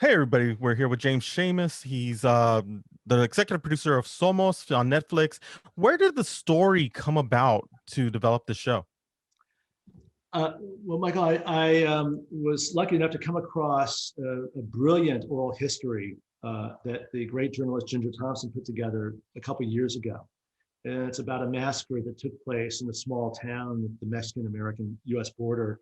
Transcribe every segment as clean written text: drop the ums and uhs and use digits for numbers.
Hey everybody, we're here with James Schamus. He's the executive producer of SOMOS on Netflix. Where did the story come about to develop the show? Uh, well, Michael, I was lucky enough to come across a brilliant oral history that the great journalist Ginger Thompson put together a couple years ago. And it's about a massacre that took place in a small town at the Mexican-American US border.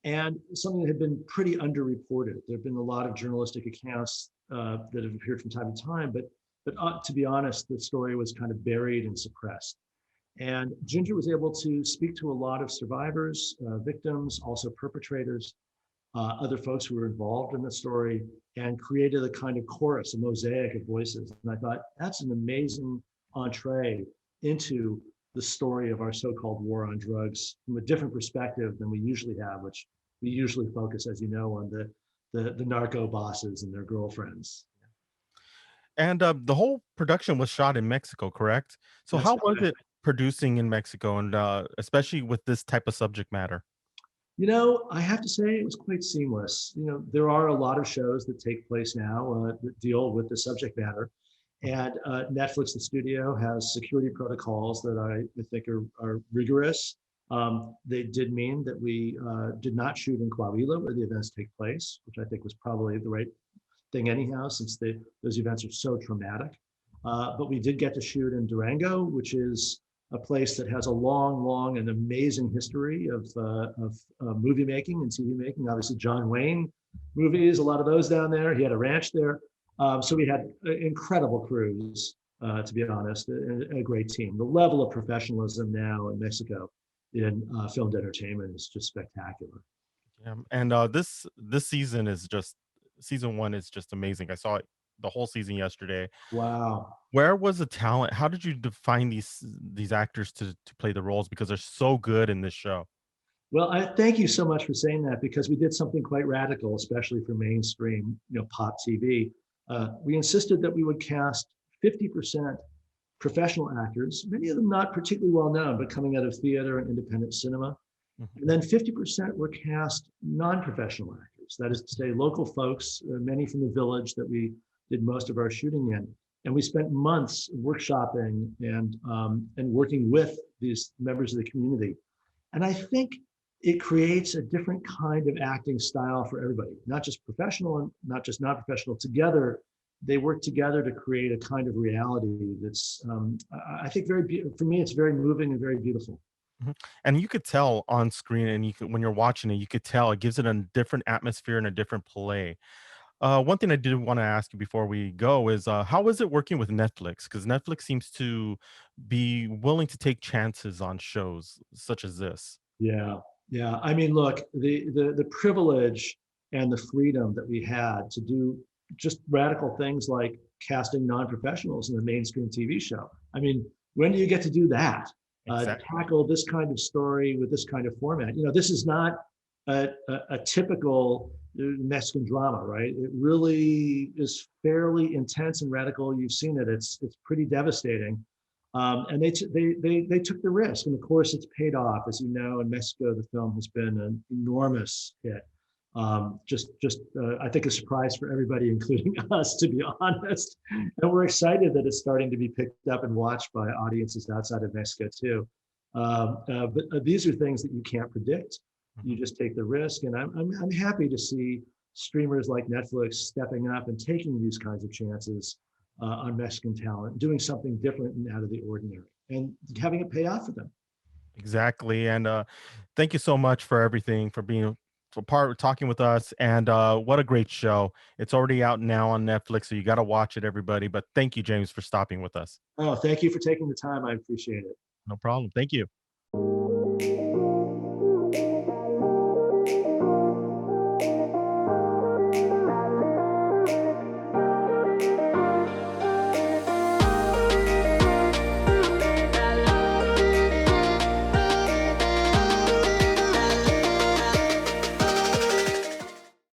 And something that had been pretty underreported. There have been a lot of journalistic accounts that have appeared from time to time, but to be honest, the story was kind of buried and suppressed. And Ginger was able to speak to a lot of survivors, victims, also perpetrators, other folks who were involved in the story, and created a kind of chorus, a mosaic of voices. And I thought that's an amazing entree into the story of our so-called war on drugs from a different perspective than we usually have, which we usually focus, as you know, on the narco bosses and their girlfriends. And the whole production was shot in Mexico, correct? So That's how was correct. it producing in Mexico, and especially with this type of subject matter? I have to say it was quite seamless. There are a lot of shows that take place now that deal with the subject matter. And Netflix, the studio, has security protocols that I think are rigorous. They did mean that we did not shoot in Coahuila, where the events take place, which I think was probably the right thing anyhow, since those events are so traumatic. But we did get to shoot in Durango, which is a place that has a long, long and amazing history of movie making and TV making. Obviously, John Wayne movies, a lot of those down there. He had a ranch there. So we had incredible crews, to be honest, a great team. The level of professionalism now in Mexico in filmed entertainment is just spectacular. Yeah, and this season is just season one is just amazing. I saw it the whole season yesterday. Wow. Where was the talent? How did you define these actors to play the roles because they're so good in this show? Well, I thank you so much for saying that because we did something quite radical, especially for mainstream, pop TV. We insisted that we would cast 50% professional actors, many of them not particularly well known, but coming out of theater and independent cinema. Mhm. And then 50% were cast non-professional actors. That is to say, local folks, many from the village that we did most of our shooting in. And we spent months workshopping and working with these members of the community. And I think it creates a different kind of acting style for everybody, not just professional and not just non-professional. Together, they work together to create a kind of reality that's, I think, for me, it's very moving and very beautiful. Mhm. And you could tell on screen, and you could when you're watching it, you could tell it gives it a different atmosphere and a different play. One thing I did want to ask you before we go is, how is it working with Netflix? Because Netflix seems to be willing to take chances on shows such as this. Yeah, yeah. I mean, look, the privilege and the freedom that we had to do just radical things like casting non-professionals in a mainstream TV show. I mean, when do you get to do that? Exactly. Tackle this kind of story with this kind of format. This is not a typical Mexican drama, right? It really is fairly intense and radical. You've seen it. It's pretty devastating. And they took the risk, and of course, it's paid off. As you know, in Mexico, the film has been an enormous hit. I think a surprise for everybody, including us, to be honest. And we're excited that it's starting to be picked up and watched by audiences outside of Mexico too. But these are things that you can't predict. You Mhm. just take the risk, and I'm happy to see streamers like Netflix stepping up and taking these kinds of chances on Mexican talent, doing something different and out of the ordinary, and having it pay off for them. Exactly. And thank you so much for everything, for being for part talking with us. And what a great show! It's already out now on Netflix, so you got to watch it, everybody. But thank you, James, for stopping with us. Oh, thank you for taking the time. I appreciate it. No problem. Thank you.